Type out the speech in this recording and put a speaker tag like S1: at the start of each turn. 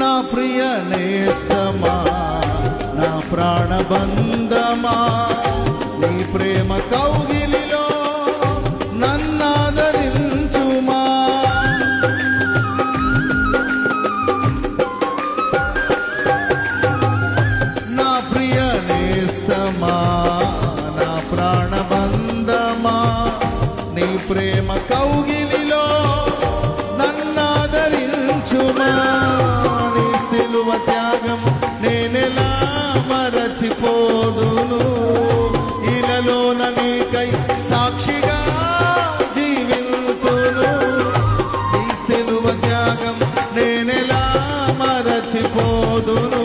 S1: నా ప్రియ నేస్తమా, నా ప్రాణబంధమా, నీ ప్రేమ కౌగిలిలో నన్నాదరించుమా. నా ప్రియ నేస్తమా, నా ప్రాణబంధమా, నీ ప్రేమ కౌగిలిలో నన్నాదరించుమా. నీ సిలువ త్యాగం నేనెలా మరచిపోదును, ఇలలోన నీకై సాక్షిగా జీవితును. నీ సిలువ త్యాగం నేనెలా మరచిపోదును,